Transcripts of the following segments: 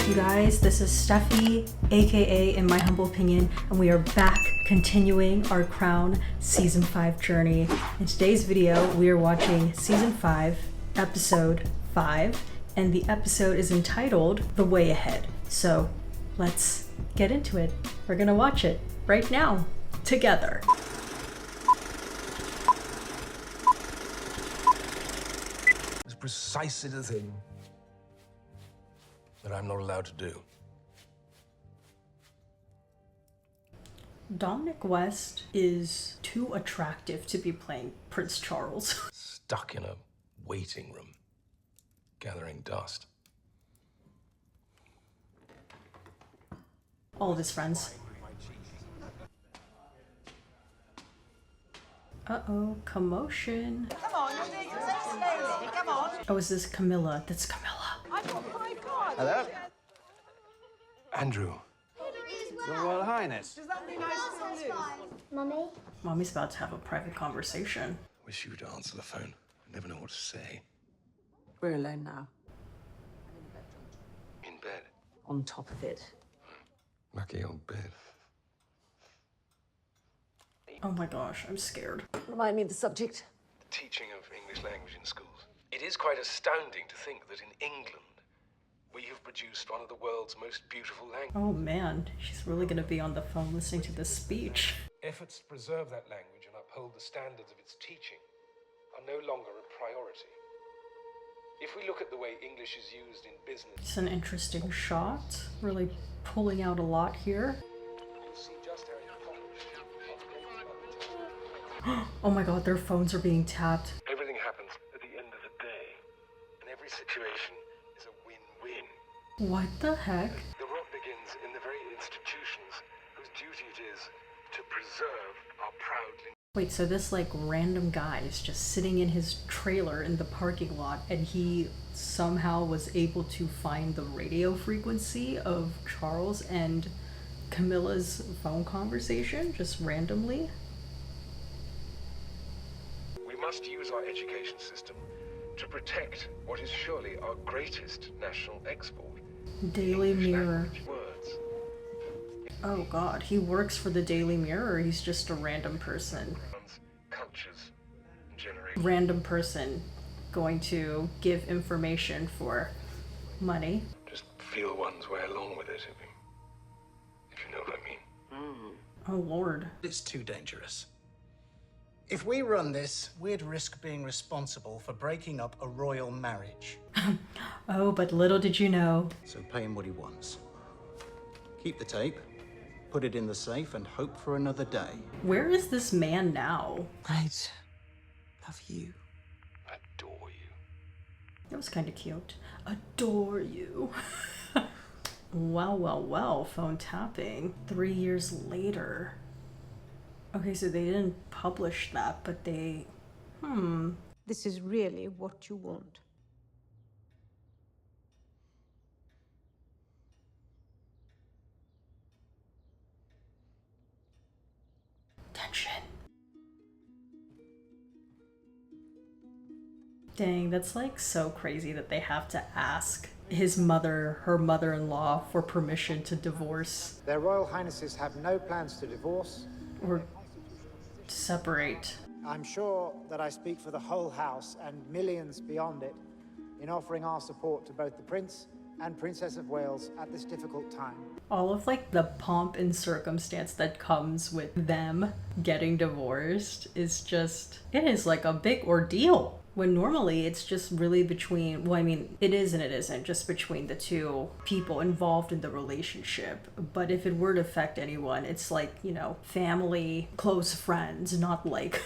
You guys, this is Steffi, aka In My Humble Opinion, and we are back continuing our Crown Season 5 journey. In today's video, we are watching Season 5, Episode 5, and the episode is entitled The Way Ahead. So let's get into it. We're gonna watch it right now, together. It's precisely the thing that I'm not allowed to do. Dominic West is too attractive to be playing Prince Charles. Stuck in a waiting room, gathering dust. All of his friends. Uh-oh, commotion. Come on, you'll do your slowly. Come on. Oh, is this Camilla? That's Camilla. I've got 5 cards. Hello? Andrew, Your Royal Highness. Does that mean I still live? Mummy? Mommy's about to have a private conversation. wish you would answer the phone. I never know what to say. We're alone now. In bed. On top of it. Lucky old bed. Oh my gosh, I'm scared. Remind me of the subject. Teaching of English language in schools. It is quite astounding to think that in England, we have produced one of the world's most beautiful languages. Oh man, she's really gonna be on the phone listening to this speech. Efforts to preserve that language and uphold the standards of its teaching are no longer a priority. If we look at the way English is used in business, It's an interesting shot, really pulling out a lot here. you'll see just how impoverished our Oh my god, their phones are being tapped. Everything happens at the end of the day, and every situation is a win-win. What the heck? The rot begins in the very institutions whose duty it is to preserve our proud. Wait, so this like random guy is just sitting in his trailer in the parking lot and he somehow was able to find the radio frequency of Charles and Camilla's phone conversation just randomly? We must use our education system to protect what is surely our greatest national export. Daily English Mirror. language words. Oh god, he works for the Daily Mirror or he's just a random person? Runs cultures and generations. Random person going to give information for money. Just feel one's way along with it, if you know what I mean. Oh lord. It's too dangerous. If we run this, we'd risk being responsible for breaking up a royal marriage. Oh, but little did you know. So pay him what he wants. Keep the tape, put it in the safe, and hope for another day. Where is this man now? Right. Love you. Adore you. That was kind of cute. Adore you. Well, well, well, phone tapping. 3 years later. Okay, so they didn't publish that, but they... This is really what you want. Tension. Dang, that's like so crazy that they have to ask his mother, her mother-in-law, for permission to divorce Their Royal Highnesses have no plans to divorce. or separate. I'm sure that I speak for the whole House and millions beyond it in offering our support to both the Prince and Princess of Wales at this difficult time. All of like the pomp and circumstance that comes with them getting divorced is just, it is like a big ordeal. When normally it's just really between, well, I mean, it is and it isn't, just between the two people involved in the relationship. But if it were to affect anyone, it's like, you know, family, close friends, not like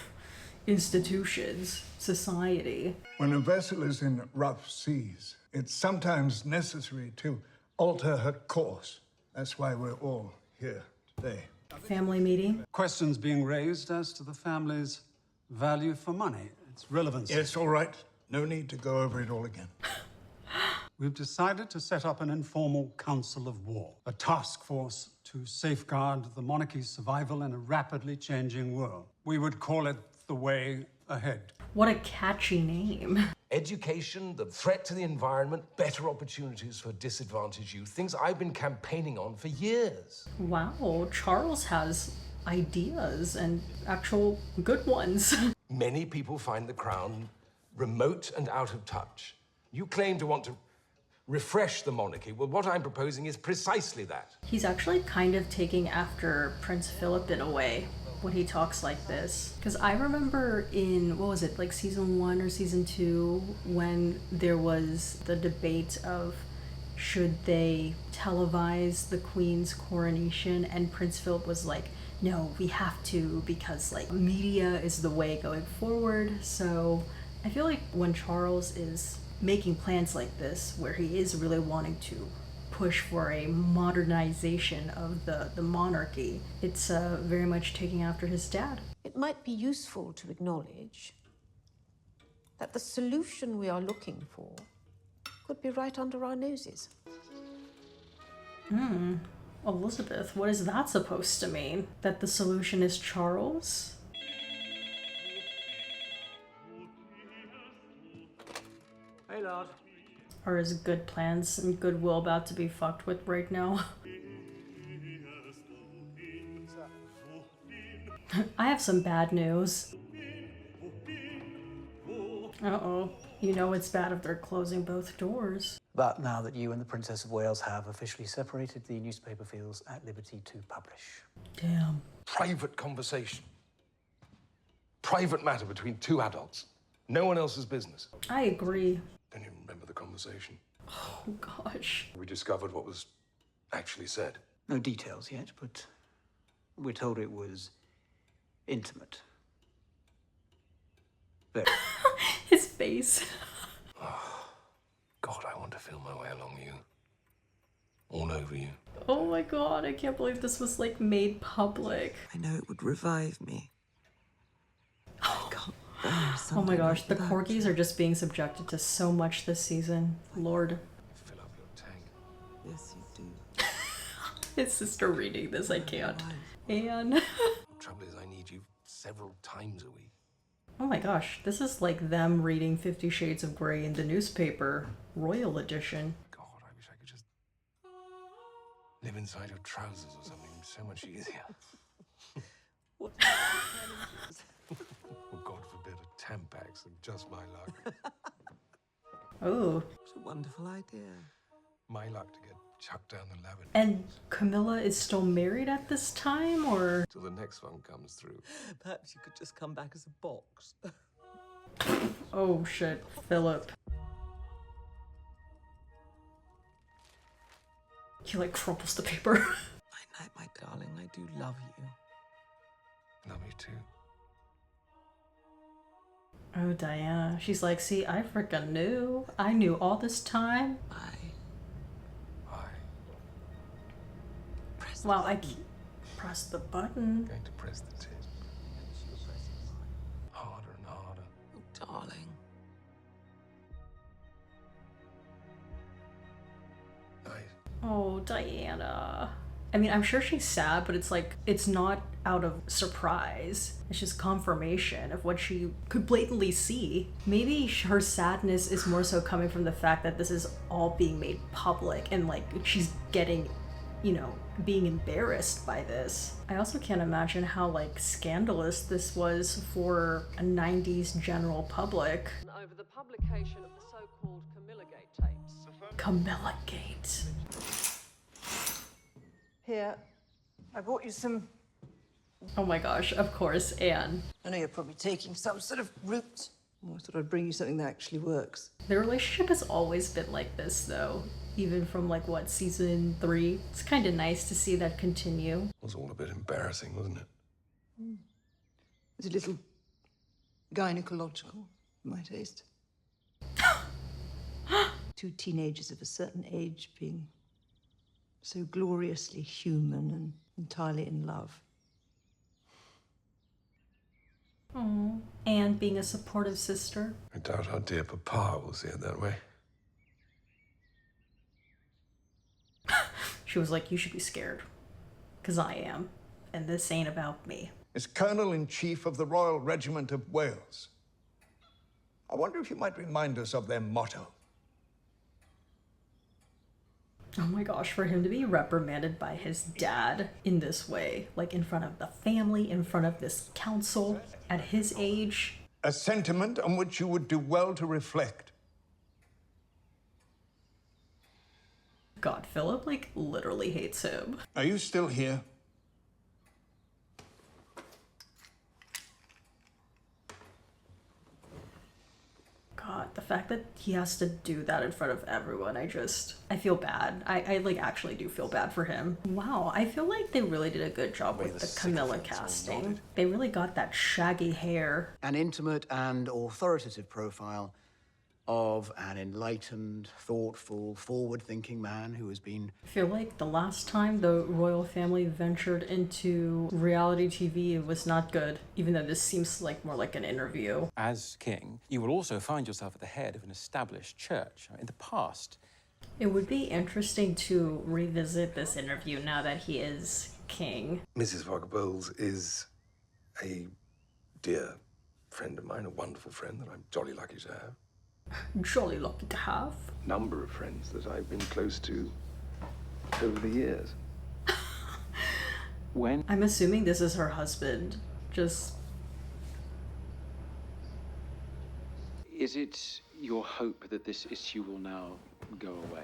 institutions, society. When a vessel is in rough seas, it's sometimes necessary to alter her course. That's why we're all here today. Family meeting. Questions being raised as to the family's value for money, its relevance. Yes, all right. No need to go over it all again. We've decided to set up an informal council of war, a task force to safeguard the monarchy's survival in a rapidly changing world. We would call it The Way Ahead. What a catchy name. Education, the threat to the environment, better opportunities for disadvantaged youth, things I've been campaigning on for years. Wow, Charles has ideas and actual good ones. Many people find the crown remote and out of touch. You claim to want to refresh the monarchy. Well, what I'm proposing is precisely that. He's actually kind of taking after Prince Philip in a way when he talks like this. Because I remember in, what was it, like season 1 or season 2, when there was the debate of should they televise the Queen's coronation, and Prince Philip was like, no, we have to, because like media is the way going forward. So I feel like when Charles is making plans like this, where he is really wanting to push for a modernization of the monarchy, it's very much taking after his dad. It might be useful to acknowledge that the solution we are looking for could be right under our noses. Elizabeth, what is that supposed to mean? That the solution is Charles? Hey, lad. Are his good plans and goodwill about to be fucked with right now? I have some bad news. Uh-oh. You know it's bad if they're closing both doors. But now that you and the Princess of Wales have officially separated, the newspaper feels at liberty to publish. Damn. Private conversation. Private matter between two adults. No one else's business. I agree. Don't you remember the conversation? Oh, gosh. We discovered what was actually said. No details yet, but we're told it was intimate. Very. His face. God, I want to feel my way along you. All over you. Oh my god, I can't believe this was like made public. I know it would revive me. I can't bear Oh my gosh, something the like that. corgis are just being subjected to so much this season. Lord. Fill up your tank. Yes, you do. His sister reading this, I can't. Anne. The trouble is, I need you several times a week. Oh my gosh, this is like them reading 50 Shades of Grey in the newspaper, Royal Edition. God, I wish I could just live inside your trousers or something. So much easier. What? Well, God forbid a Tampax, just my luck. Oh. It's a wonderful idea. My luck to get chucked down the lavender. And Camilla is still married at this time, or? Till the next one comes through. Perhaps you could just come back as a box. Oh shit, Philip. He like crumples the paper. Night-night, my darling. I do love you. Love you too. Oh, Diana. She's like, see, I frickin' knew. I knew all this time. Bye. Wow, I keep press the button. Going to press the tip. Harder and harder. Oh, darling. Nice. Oh, Diana. I mean, I'm sure she's sad, but it's like, it's not out of surprise. It's just confirmation of what she could blatantly see. Maybe her sadness is more so coming from the fact that this is all being made public and like she's getting, you know, being embarrassed by this. I also can't imagine how like scandalous this was for a 90s general public. Over the publication of the so-called Camilla Gate tapes. Camilla Gate. Here, I brought you some... Oh my gosh, of course, Anne. I know you're probably taking some sort of route. I thought I'd bring you something that actually works. Their relationship has always been like this, though. Even from, like, what, season 3? It's kind of nice to see that continue. It was all a bit embarrassing, wasn't it? It's a little gynecological, for my taste. Two teenagers of a certain age being so gloriously human and entirely in love. Aww. And being a supportive sister. I doubt our dear papa will see it that way. She was like, you should be scared. Because I am. And this ain't about me. Is Colonel-in-Chief of the Royal Regiment of Wales. I wonder if you might remind us of their motto. Oh my gosh, for him to be reprimanded by his dad in this way, like in front of the family, in front of this council, at his age. A sentiment on which you would do well to reflect. God, Philip, like, literally hates him. Are you still here? God, the fact that he has to do that in front of everyone, I feel bad. I like actually do feel bad for him. Wow, I feel like they really did a good job with the Camilla casting. They really got that shaggy hair. An intimate and authoritative profile of an enlightened, thoughtful, forward-thinking man who has been... I feel like the last time the royal family ventured into reality TV, it was not good, even though this seems like more like an interview. As king, you will also find yourself at the head of an established church. In the past... It would be interesting to revisit this interview now that he is king. Mrs. Parker-Bowles is a dear friend of mine, a wonderful friend that I'm jolly lucky to have. Jolly lucky to have. Number of friends that I've been close to over the years. When? I'm assuming this is her husband. Just... Is it your hope that this issue will now go away?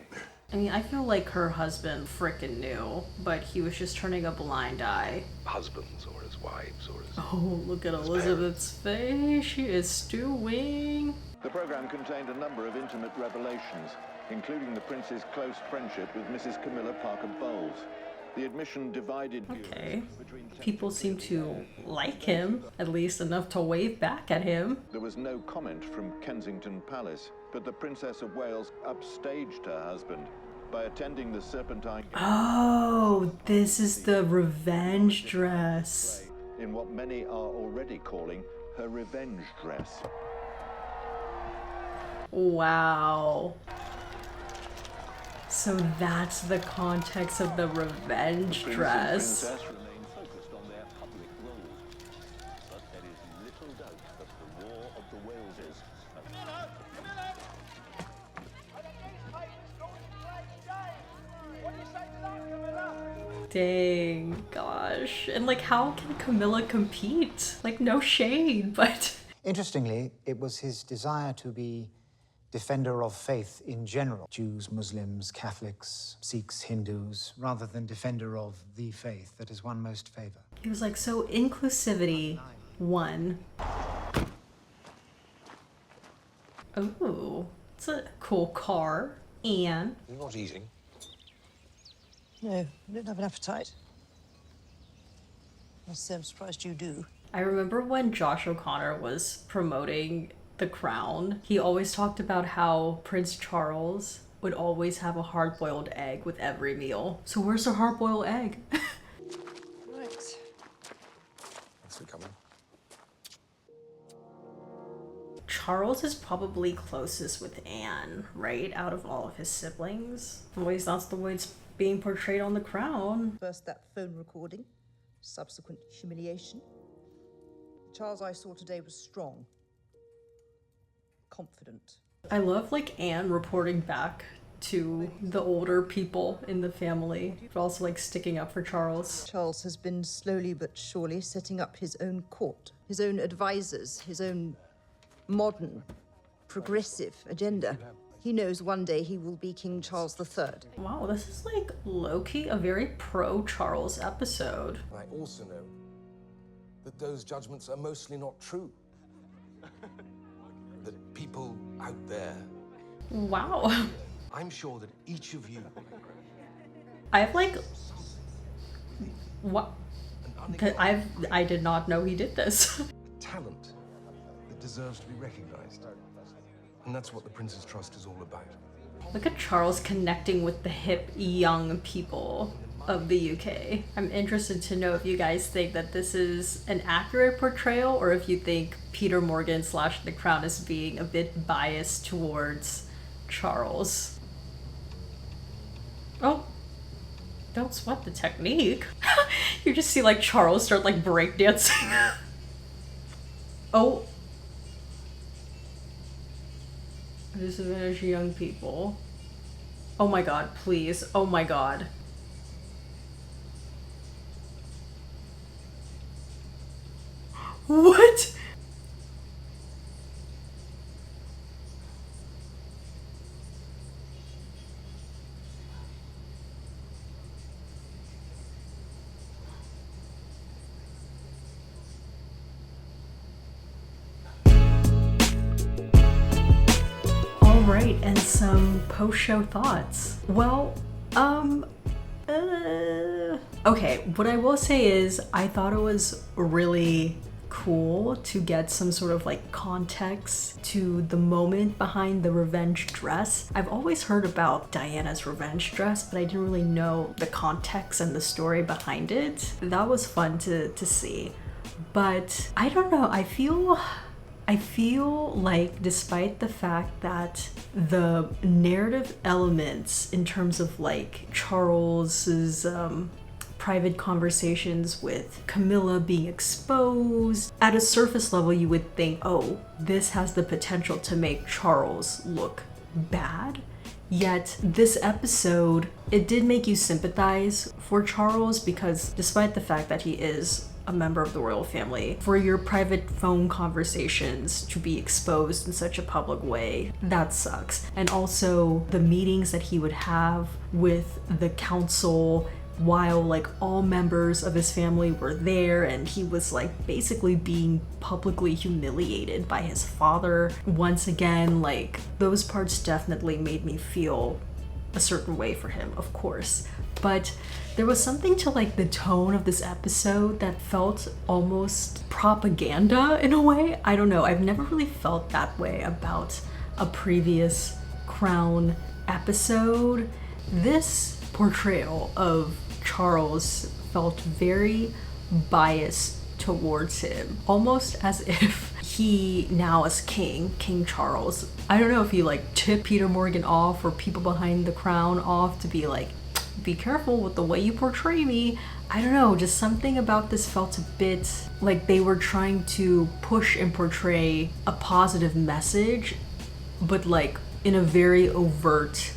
I mean, I feel like her husband frickin' knew, but he was just turning a blind eye. Husbands or his wives or his... Oh, look at Elizabeth's face. She is stewing. The programme contained a number of intimate revelations, including the Prince's close friendship with Mrs. Camilla Parker-Bowles. The admission divided okay. People seem to like him, at least enough to wave back at him. There was no comment from Kensington Palace, but the Princess of Wales upstaged her husband by attending the Serpentine... Oh, this is the revenge dress. ...in what many are already calling her revenge dress. Wow. So that's the context of the revenge dress. Dang, gosh. And like, how can Camilla compete? Like, no shade, but... Interestingly, it was his desire to be defender of faith in general, Jews, Muslims, Catholics, Sikhs, Hindus, rather than defender of the faith that is one most favor. He was like, so inclusivity, one. Ooh, it's a cool car. And... You're not eating? No, I don't have an appetite. I must say I'm surprised you do. I remember when Josh O'Connor was promoting The Crown, he always talked about how Prince Charles would always have a hard-boiled egg with every meal. So where's the hard-boiled egg? Right. Thanks for coming. Charles is probably closest with Anne, right? Out of all of his siblings. At least that's the way it's being portrayed on The Crown. First that phone recording, subsequent humiliation. The Charles I saw today was strong. Confident. I love like Anne reporting back to the older people in the family, but also like sticking up for Charles. Charles has been slowly but surely setting up his own court, his own advisors, his own modern, progressive agenda. He knows one day he will be King Charles III. Wow, this is like low-key a very pro-Charles episode. I also know that those judgments are mostly not true. That people out there... Wow. I'm sure that each of you... I have like... What? I did not know he did this. Talent that deserves to be recognized. And that's what the Prince's Trust is all about. Look at Charles connecting with the hip young people of the UK. I'm interested to know if you guys think that this is an accurate portrayal or if you think Peter Morgan / The Crown is being a bit biased towards Charles. Oh, don't sweat the technique. You just see like Charles start like breakdancing. Oh. Disadvantaged young people. Oh my god, please. Oh my god. What? Alright, and some post-show thoughts. Well, okay, what I will say is I thought it was really cool to get some sort of like context to the moment behind the revenge dress. I've always heard about Diana's revenge dress, but I didn't really know the context and the story behind it. That was fun to see. But I don't know, I feel like despite the fact that the narrative elements in terms of like Charles's private conversations with Camilla being exposed, at a surface level you would think, oh, this has the potential to make Charles look bad. Yet this episode, it did make you sympathize for Charles, because despite the fact that he is a member of the royal family, for your private phone conversations to be exposed in such a public way, that sucks. And also the meetings that he would have with the council while like all members of his family were there, and he was like basically being publicly humiliated by his father once again, like those parts definitely made me feel a certain way for him, of course. But there was something to like the tone of this episode that felt almost propaganda in a way. I don't know, I've never really felt that way about a previous Crown episode. This portrayal of Charles felt very biased towards him, almost as if he now as King Charles, I don't know if he like tipped Peter Morgan off or people behind the crown off to be like, be careful with the way you portray me. I don't know, just something about this felt a bit like they were trying to push and portray a positive message, but like in a very overt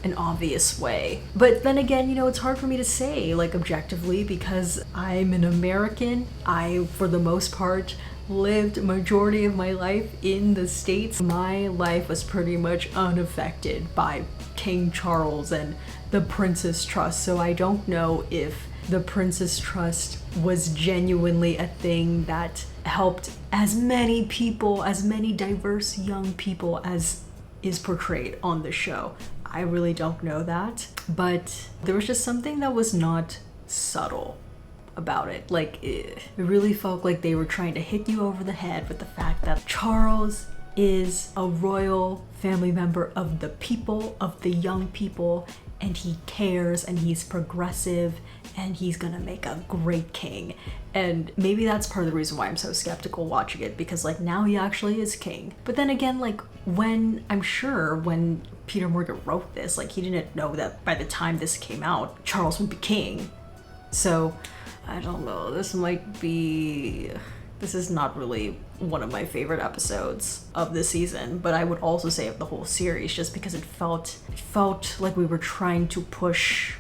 and obvious way. But then again, you know, it's hard for me to say like objectively, because I'm an American. I, for the most part, lived a majority of my life in the States. My life was pretty much unaffected by King Charles and the Prince's Trust, so I don't know if the Prince's Trust was genuinely a thing that helped as many people, as many diverse young people as is portrayed on the show. I really don't know that, but there was just something that was not subtle about it. Like, it really felt like they were trying to hit you over the head with the fact that Charles is a royal family member of the people, of the young people, and he cares, and he's progressive, and he's gonna make a great king. And maybe that's part of the reason why I'm so skeptical watching it, because like now he actually is king. But then again, like I'm sure when Peter Morgan wrote this, like he didn't know that by the time this came out, Charles would be king. So I don't know, this is not really one of my favorite episodes of the season, but I would also say of the whole series, just because it felt like we were trying to push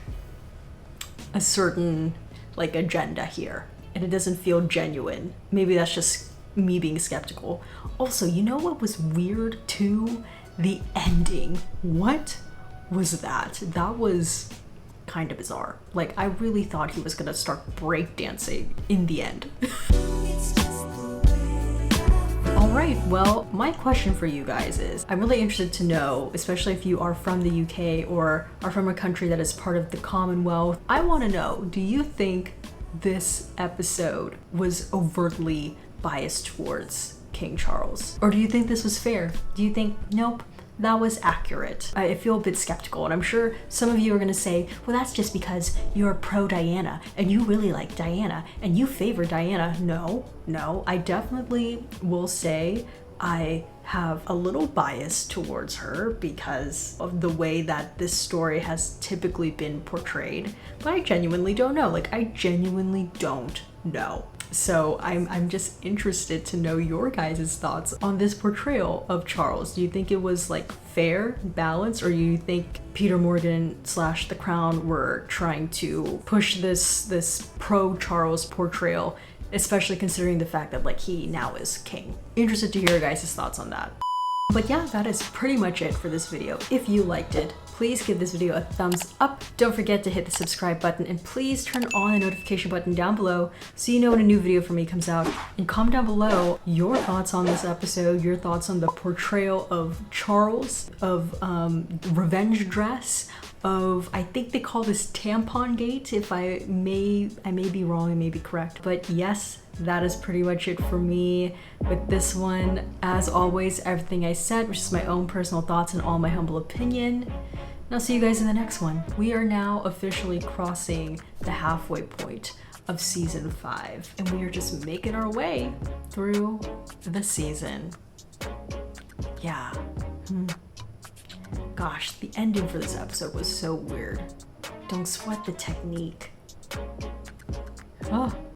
a certain like agenda here, and it doesn't feel genuine. Maybe that's just me being skeptical. Also, you know what was weird too? The ending. What was that? That was kind of bizarre. Like, I really thought he was gonna start breakdancing in the end. Alright, well, my question for you guys is, I'm really interested to know, especially if you are from the UK or are from a country that is part of the Commonwealth, I want to know, do you think this episode was overtly biased towards King Charles? Or do you think this was fair? Do you think, nope, that was accurate? I feel a bit skeptical, and I'm sure some of you are gonna say, well, that's just because you're pro Diana and you really like Diana and you favor Diana. No, I definitely will say I have a little bias towards her because of the way that this story has typically been portrayed, but I genuinely don't know. Like, I genuinely don't know. So I'm just interested to know your guys' thoughts on this portrayal of Charles. Do you think it was like fair, balanced, or do you think Peter Morgan / The Crown were trying to push this pro-Charles portrayal, especially considering the fact that like he now is king? Interested to hear your guys' thoughts on that. But yeah, that is pretty much it for this video. If you liked it, please give this video a thumbs up. Don't forget to hit the subscribe button, and please turn on the notification button down below so you know when a new video from me comes out. And comment down below your thoughts on this episode, your thoughts on the portrayal of Charles, of revenge dress, of, I think they call this tampon gate. If I may be wrong, I may be correct, but yes, that is pretty much it for me with this one. As always, everything I said was just my own personal thoughts and all my humble opinion. And I'll see you guys in the next one. We are now officially crossing the halfway point of season 5, and we are just making our way through the season. Yeah. Gosh, the ending for this episode was so weird. Don't sweat the technique. Oh.